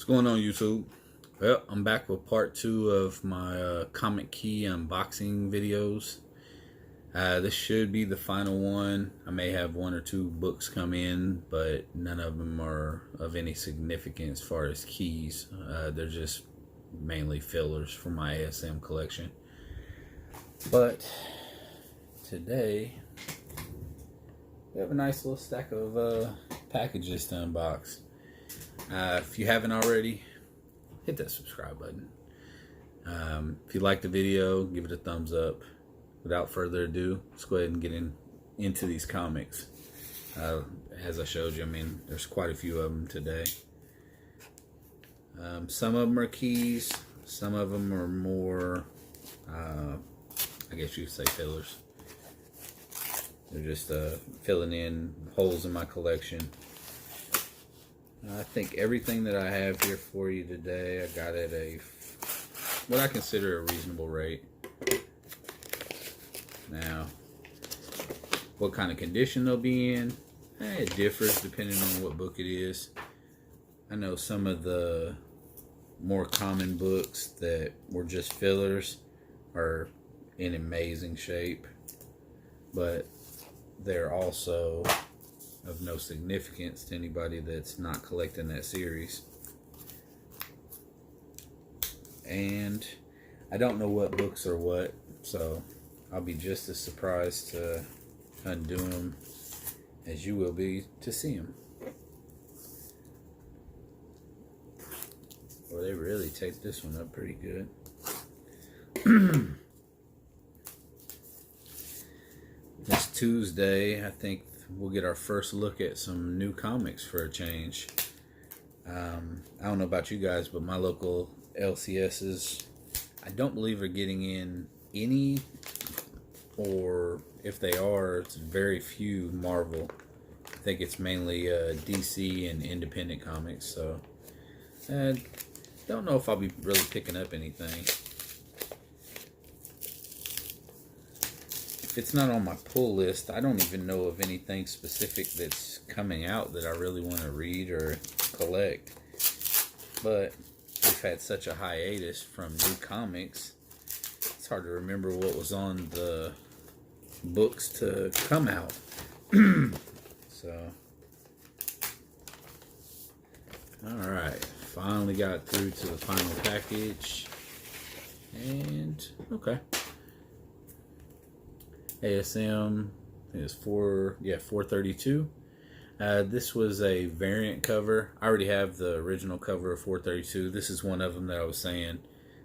What's going on, YouTube? Well, I'm back with part 2 of my comic key unboxing videos. This should be the final one. I may have 1 or 2 books come in, but none of them are of any significance as far as keys. They're just mainly fillers for my ASM collection. But today, we have a nice little stack of packages to unbox. If you haven't already, hit that subscribe button. If you like the video, give it a thumbs up. Without further ado, let's go ahead and get into these comics. As I showed you, I mean, there's quite a few of them today. Some of them are keys, some of them are more, I guess you could say fillers. They're just filling in holes in my collection. I think everything that I have here for you today, I got at what I consider a reasonable rate. Now, what kind of condition they'll be in, it differs depending on what book it is. I know some of the more common books that were just fillers are in amazing shape, but they're also of no significance to anybody that's not collecting that series. And I don't know what books are what, so I'll be just as surprised to undo them as you will be to see them. Well, they really taped this one up pretty good. This Tuesday, I think we'll get our first look at some new comics for a change. I don't know about you guys, but my local LCSs, I don't believe are getting in any, or if they are, it's very few Marvel. I think it's mainly DC and independent comics, so I don't know if I'll be really picking up anything. If it's not on my pull list, I don't even know of anything specific that's coming out that I really want to read or collect. But we've had such a hiatus from new comics, it's hard to remember what was on the books to come out. So, alright, finally got through to the final package. And, okay. ASM is 432. This was a variant cover. I already have the original cover of 432. This is one of them that I was saying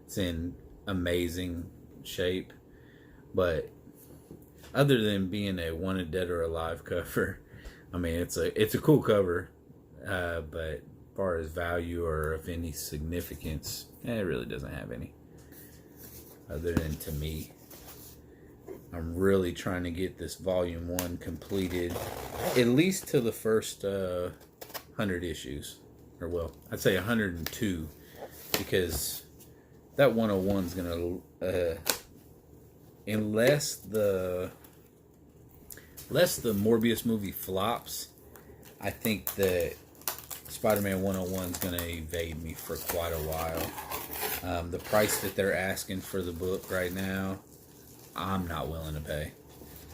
it's in amazing shape, but other than being a Wanted Dead or Alive cover, I mean, it's a cool cover, but as far as value or of any significance, it really doesn't have any, other than to me. I'm really trying to get this volume 1 completed, at least to the first 100 issues. Or, well, I'd say 102, because that 101 is going to, unless the Morbius movie flops, I think that Spider-Man 101 is going to evade me for quite a while. The price that they're asking for the book right now, I'm not willing to pay.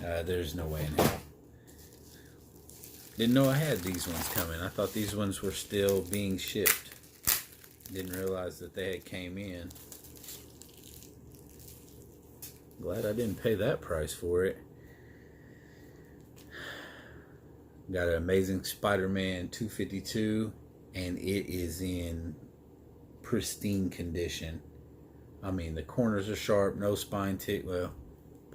There's no way in hell. Didn't know I had these ones coming. I thought these ones were still being shipped. Didn't realize that they had came in. Glad I didn't pay that price for it. Got an Amazing Spider-Man 252, and it is in pristine condition. I mean, the corners are sharp, no spine tick. Well,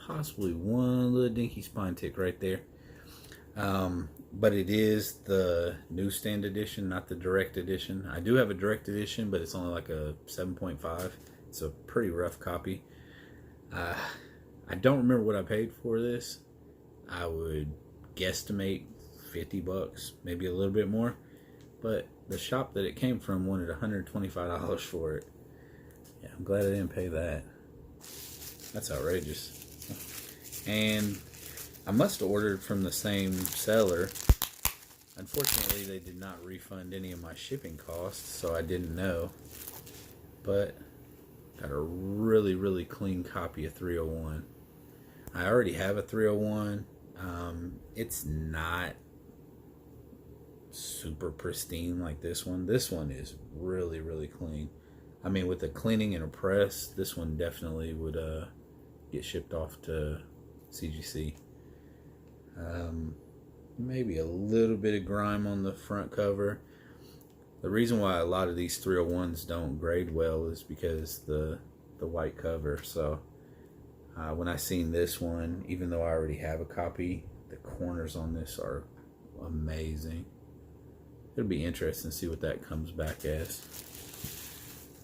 possibly one little dinky spine tick right there. But it is the newsstand edition, not the direct edition. I do have a direct edition, but it's only like a 7.5. It's a pretty rough copy. I don't remember what I paid for this. I would guesstimate $50, maybe a little bit more. But the shop that it came from wanted $125 for it. Yeah, I'm glad I didn't pay that. That's outrageous. And I must have ordered from the same seller. Unfortunately, they did not refund any of my shipping costs, so I didn't know. But got a really, really clean copy of 301. I already have a 301. It's not super pristine like this one. This one is really, really clean. I mean, with the cleaning and a press, this one definitely would get shipped off to CGC. Maybe a little bit of grime on the front cover. The reason why a lot of these 301s don't grade well is because the white cover. So when I seen this one, even though I already have a copy, the corners on this are amazing. It'll be interesting to see what that comes back as.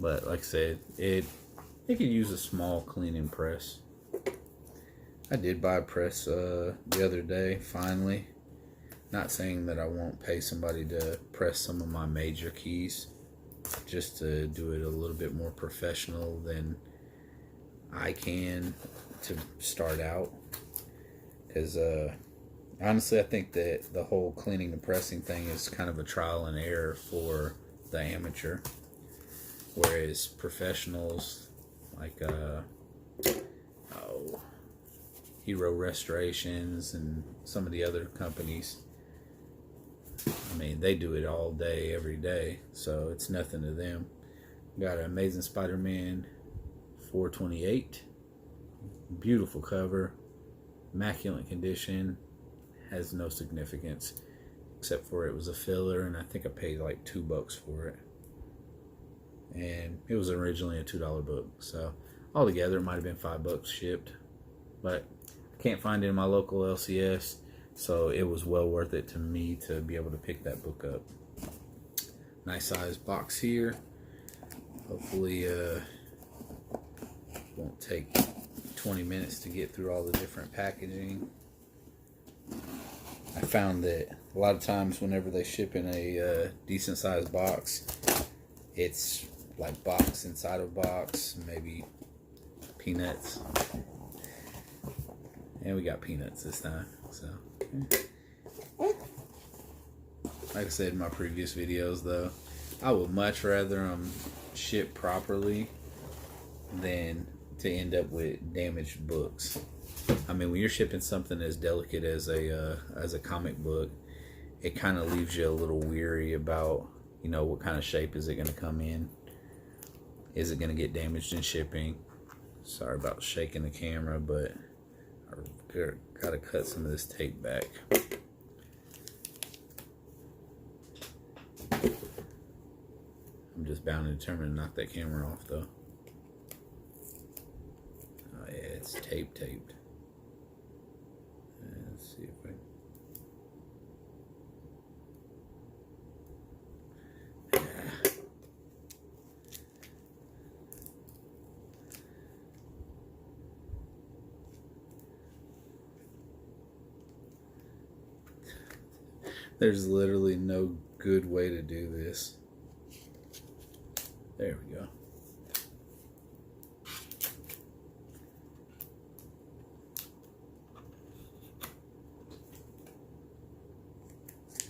But like I said, it could use a small cleaning press. I did buy a press the other day, finally. Not saying that I won't pay somebody to press some of my major keys, just to do it a little bit more professional than I can to start out. Because honestly, I think that the whole cleaning and pressing thing is kind of a trial and error for the amateur. Whereas professionals like Hero Restorations and some of the other companies, I mean, they do it all day, every day, so it's nothing to them. Got an Amazing Spider-Man 428. Beautiful cover. Immaculate condition. Has no significance, except for it was a filler, and I think I paid like $2 for it. And it was originally a $2 book, so altogether it might have been $5 shipped. But I can't find it in my local LCS, so it was well worth it to me to be able to pick that book up. Nice size box here. Hopefully won't take 20 minutes to get through all the different packaging. I found that a lot of times whenever they ship in a decent sized box, it's like box inside of box, maybe peanuts. And we got peanuts this time, so. Like I said in my previous videos though, I would much rather them ship properly than to end up with damaged books. I mean, when you're shipping something as delicate as a comic book, it kind of leaves you a little weary about, you know, what kind of shape is it going to come in? Is it going to get damaged in shipping? Sorry about shaking the camera, but I've got to cut some of this tape back. I'm just bound and determined to knock that camera off, though. Oh, yeah, it's taped. Let's see if I... There's literally no good way to do this. There we go.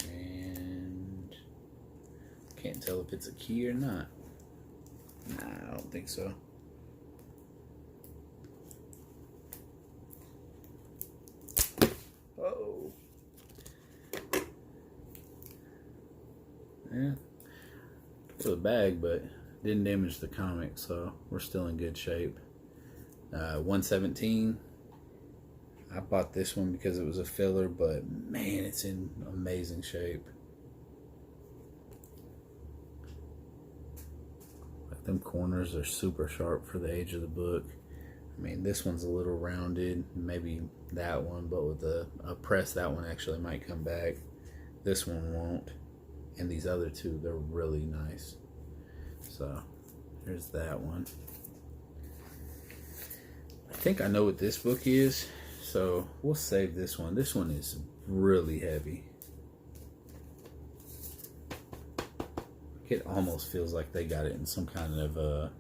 And can't tell if it's a key or not. Nah, I don't think so. Oh. Yeah, for the bag, but didn't damage the comic, so we're still in good shape. 117. I bought this one because it was a filler, but man, it's in amazing shape. Like, them corners are super sharp for the age of the book. I mean, this one's a little rounded, maybe that one, but with a press, that one actually might come back. This one won't. And these other two, they're really nice. So, there's that one. I think I know what this book is, so we'll save this one. This one is really heavy. It almost feels like they got it in some kind of a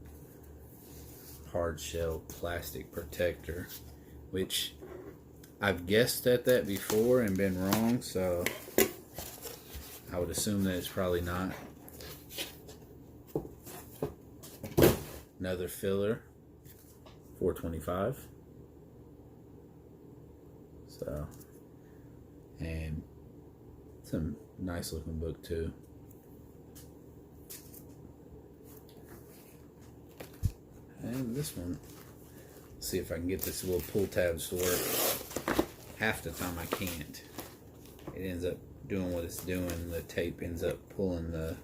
hard shell plastic protector, which I've guessed at that before and been wrong, so I would assume that it's probably not. Another filler, $4.25. So, and it's a nice looking book too. And this one, let's see if I can get this little pull tabs to work. Half the time I can't. It ends up doing what it's doing. The tape ends up pulling the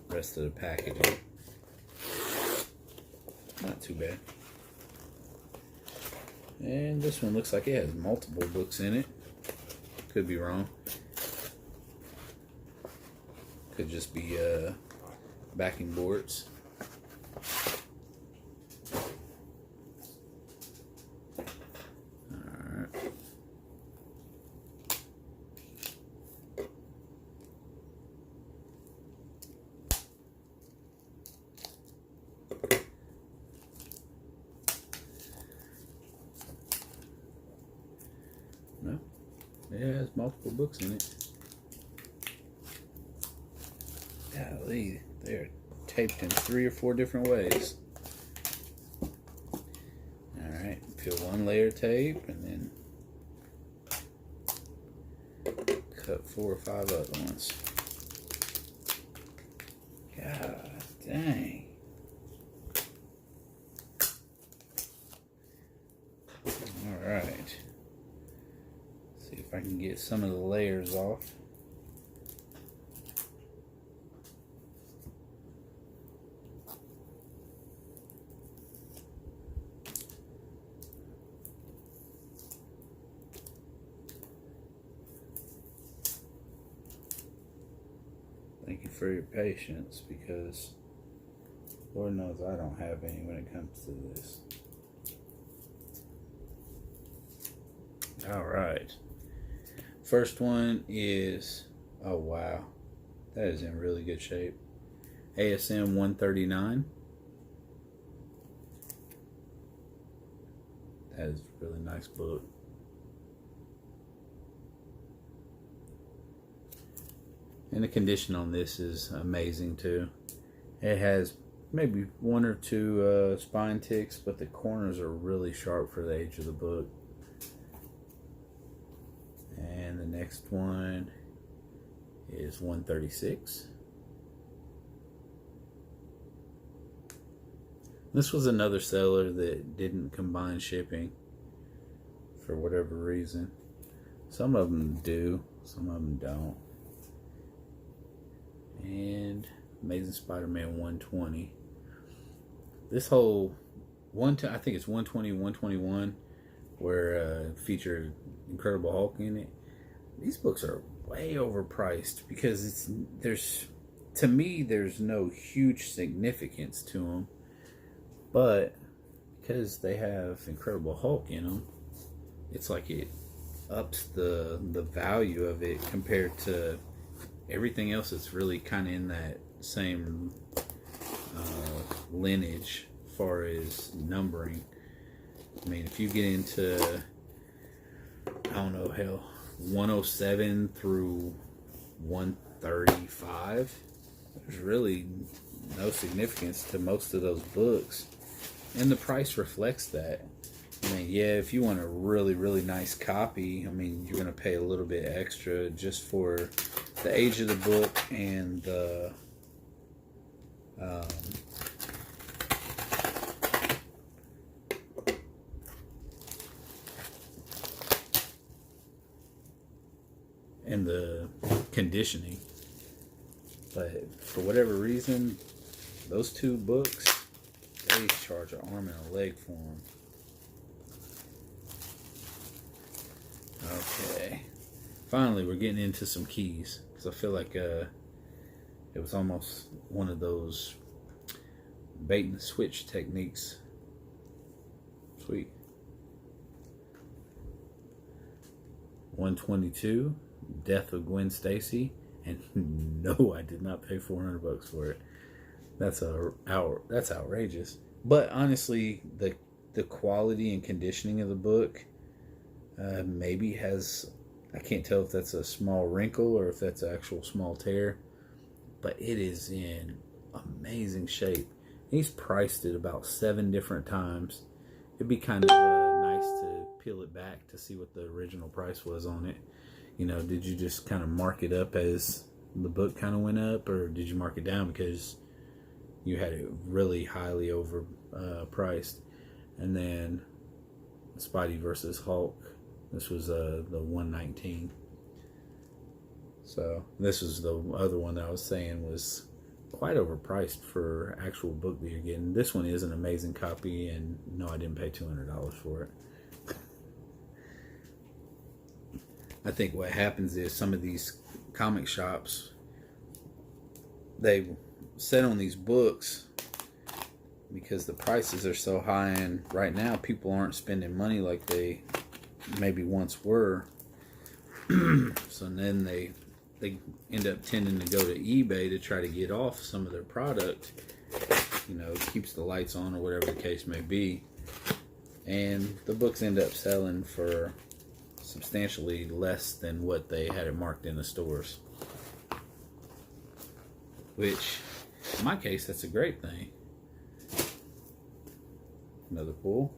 rest of the packaging. Not too bad. And this one looks like it has multiple books in it. Could be wrong. Could just be backing boards. Alright. No, it has multiple books in it. Golly, they're taped in 3 or 4 different ways. Alright, peel one layer of tape and then cut 4 or 5 other ones. God dang. Alright. See if I can get some of the layers off. Thank you for your patience, because Lord knows I don't have any when it comes to this. Alright. First one is, oh wow, that is in really good shape. ASM 139. That is a really nice book. And the condition on this is amazing too. It has maybe 1 or 2 spine ticks, but the corners are really sharp for the age of the book. And the next one is 136. This was another seller that didn't combine shipping for whatever reason. Some of them do, some of them don't. And Amazing Spider-Man 120. This whole I think it's 120, 121, where featured Incredible Hulk in it. These books are way overpriced because to me there's no huge significance to them, but because they have Incredible Hulk in them, it's like it ups the value of it compared to everything else that's really kind of in that same lineage as far as numbering. I mean, if you get into, I don't know, hell, 107 through 135, there's really no significance to most of those books, and the price reflects that. I mean, yeah, if you want a really, really nice copy, I mean, you're going to pay a little bit extra just for the age of the book and the conditioning. But for whatever reason, those 2 books, they charge an arm and a leg for them. Okay, finally we're getting into some keys, because I feel like it was almost one of those bait and switch techniques. Sweet. 122, Death of Gwen Stacy, and no, I did not pay $400 for it. That's outrageous. But honestly, the quality and conditioning of the book maybe has I can't tell if that's a small wrinkle or if that's an actual small tear, but it is in amazing shape. He's priced it about 7 different times. It'd be kind of nice to peel it back to see what the original price was on it. You know, did you just kind of mark it up as the book kind of went up, or did you mark it down because you had it really highly over priced? And then Spidey versus Hulk, this was the 119. So this was the other one that I was saying was quite overpriced for actual book that you're getting. This one is an amazing copy, and no, I didn't pay $200 for it. I think what happens is some of these comic shops, they set on these books because the prices are so high, and right now people aren't spending money like they maybe once were. So then they end up tending to go to eBay to try to get off some of their product. You know, it keeps the lights on or whatever the case may be. And the books end up selling for substantially less than what they had it marked in the stores. Which, in my case, that's a great thing. Another pull.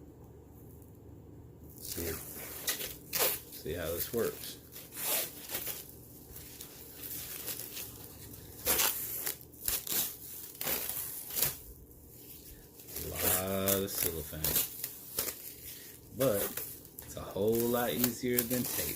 See how this works. A lot of cellophane. But it's a whole lot easier than tape.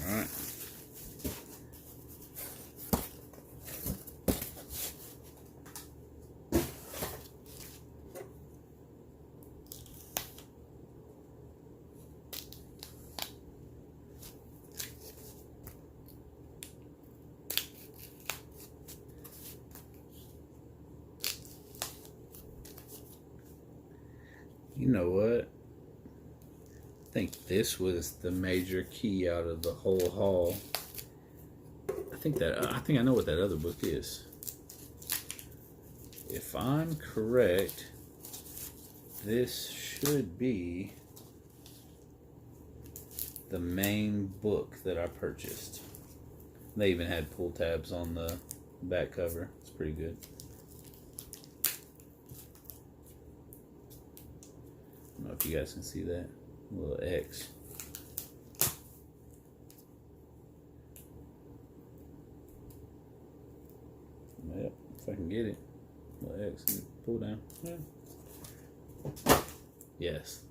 Alright. You know what? I think this was the major key out of the whole haul. I think I know what that other book is. If I'm correct, this should be the main book that I purchased. They even had pull tabs on the back cover. It's pretty good. I don't know if you guys can see that little X. Yep, if I can get it. Little X, pull down. Yeah. Yes.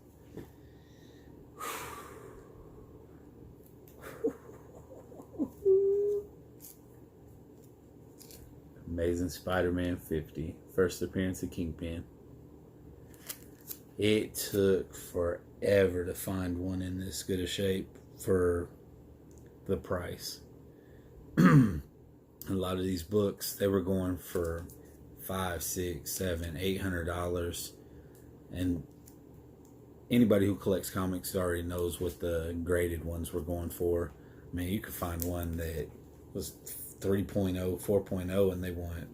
Amazing Spider-Man 50, first appearance of Kingpin. It took forever to find one in this good a shape for the price. A lot of these books, they were going for $500, $600, $700, $800, and anybody who collects comics already knows what the graded ones were going for. I mean, you could find one that was 3.0, 4.0, and they want,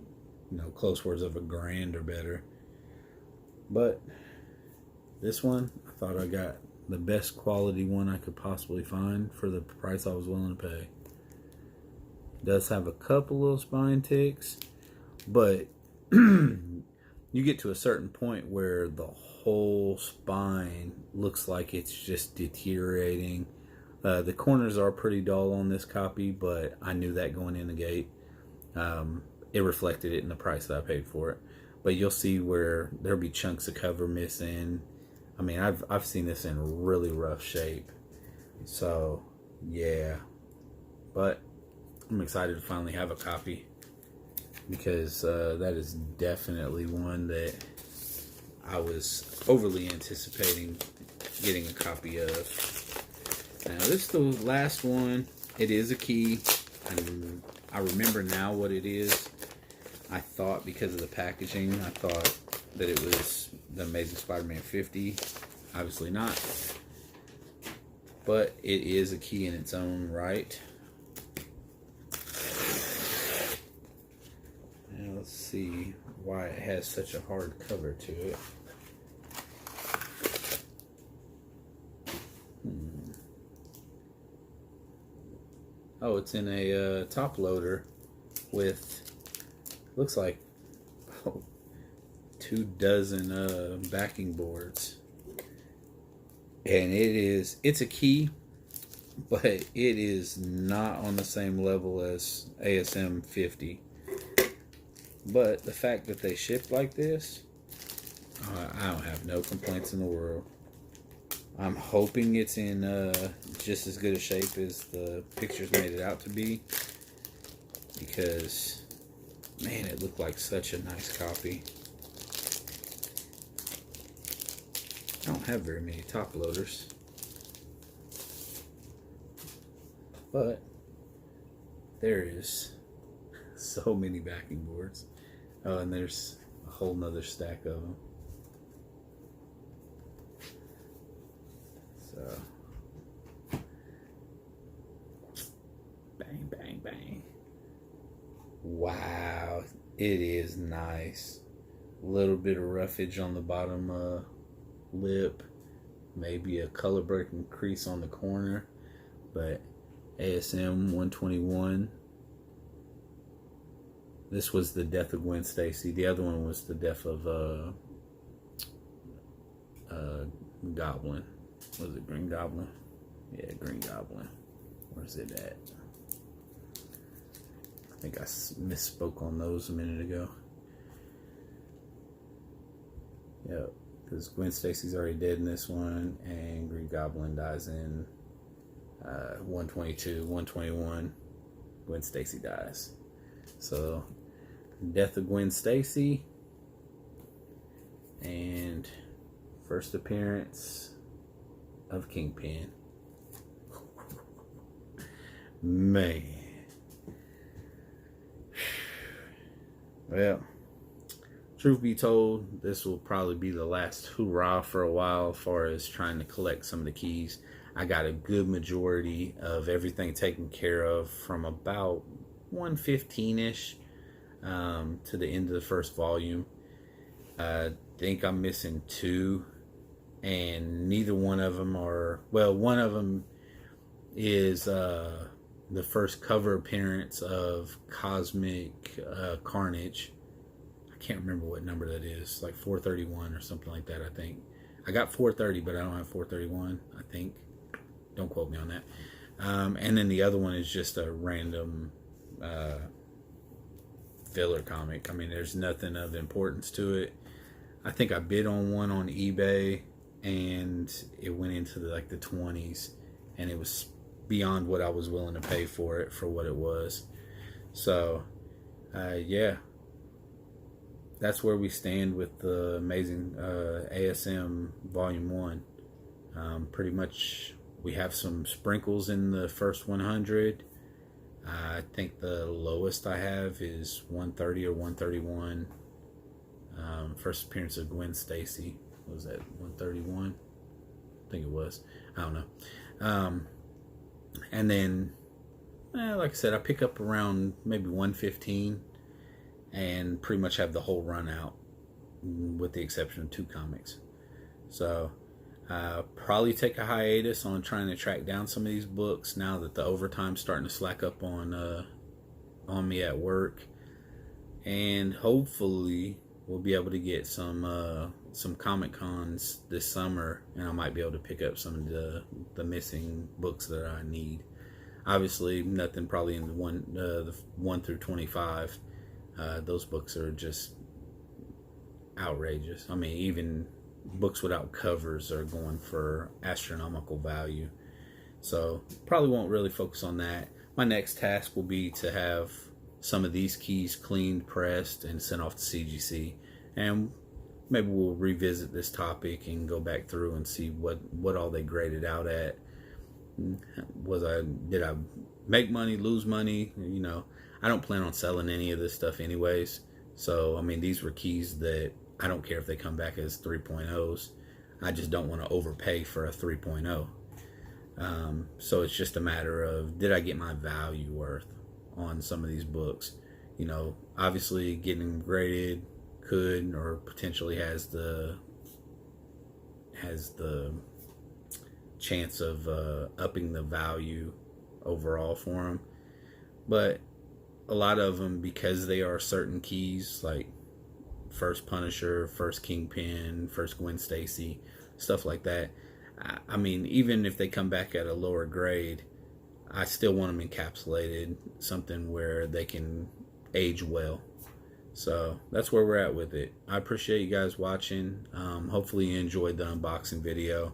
you know, close words of $1,000 or better. But this one, I thought I got the best quality one I could possibly find for the price I was willing to pay. It does have a couple little spine ticks, but you get to a certain point where the whole spine looks like it's just deteriorating. The corners are pretty dull on this copy, but I knew that going in the gate. It reflected it in the price that I paid for it. But you'll see where there'll be chunks of cover missing. I mean, I've seen this in really rough shape. So, yeah. But I'm excited to finally have a copy, because that is definitely one that I was overly anticipating getting a copy of. Now, this is the last one. It is a key, and I remember now what it is. I thought because of the packaging, I thought that it was the Amazing Spider-Man 50. Obviously not. But it is a key in its own right. Now let's see why it has such a hard cover to it. Oh, it's in a top loader with, looks like 24 backing boards. And it's a key, but it is not on the same level as ASM 50. But the fact that they ship like this, I don't have no complaints in the world. I'm hoping it's in just as good a shape as the pictures made it out to be, because, man, it looked like such a nice copy. I don't have very many top loaders, but there is so many backing boards. Oh, and there's a whole nother stack of them. So, bang, bang, bang. Wow, it is nice. A little bit of roughage on the bottom lip, maybe a color breaking crease on the corner, but ASM 121. This was the death of Gwen Stacy. The other one was the death of Goblin. Was it Green Goblin? Yeah, Green Goblin. Where's it at? I think I misspoke on those a minute ago. Yep, because Gwen Stacy's already dead in this one, and Green Goblin dies in 122, 121. Gwen Stacy dies. So, death of Gwen Stacy, and first appearance of Kingpin. Man. Well, truth be told, this will probably be the last hurrah for a while as far as trying to collect some of the keys. I got a good majority of everything taken care of from about 115-ish to the end of the first volume. I think I'm missing 2, and neither one of them are, well, one of them is the first cover appearance of Cosmic Carnage. I can't remember what number that is, like 431 or something like that, I think. I got 430, but I don't have 431, I think. Don't quote me on that. And then the other one is just a random filler comic. I mean, there's nothing of importance to it. I think I bid on one on eBay, and it went into the 20s, and it was beyond what I was willing to pay for it, for what it was. So, yeah. That's where we stand with the Amazing ASM Volume 1. Pretty much, we have some sprinkles in the first 100. I think the lowest I have is 130 or 131. First appearance of Gwen Stacy. What was that, 131? I think it was. I don't know. And then, like I said, I pick up around maybe 115 and pretty much have the whole run out, with the exception of 2 comics. So, probably take a hiatus on trying to track down some of these books now that the overtime's starting to slack up on me at work, and hopefully we'll be able to get some Comic Cons this summer, and I might be able to pick up some of the missing books that I need. Obviously, nothing probably in the 1 through 25. Those books are just outrageous. I mean, even books without covers are going for astronomical value. So probably won't really focus on that. My next task will be to have some of these keys cleaned, pressed, and sent off to CGC. And maybe we'll revisit this topic and go back through and see what all they graded out at. Did I make money, lose money? You know, I don't plan on selling any of this stuff anyways. So, I mean, these were keys that I don't care if they come back as 3.0s. I just don't want to overpay for a 3.0. So it's just a matter of, did I get my value worth on some of these books? You know, obviously getting them graded could or potentially has the chance of upping the value overall for them. But a lot of them, because they are certain keys, like first Punisher, first Kingpin, first Gwen Stacy, stuff like that, I mean, even if they come back at a lower grade, I still want them encapsulated, something where they can age well. So that's where we're at with it. I appreciate you guys watching. Hopefully you enjoyed the unboxing video.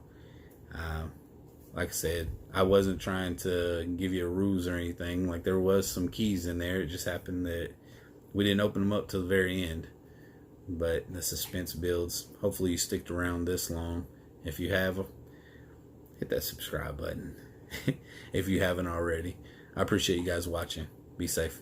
Like I said, I wasn't trying to give you a ruse or anything. Like, there was some keys in there. It just happened that we didn't open them up till the very end. But the suspense builds. Hopefully you sticked around this long. If you have, hit that subscribe button if you haven't already. I appreciate you guys watching. Be safe.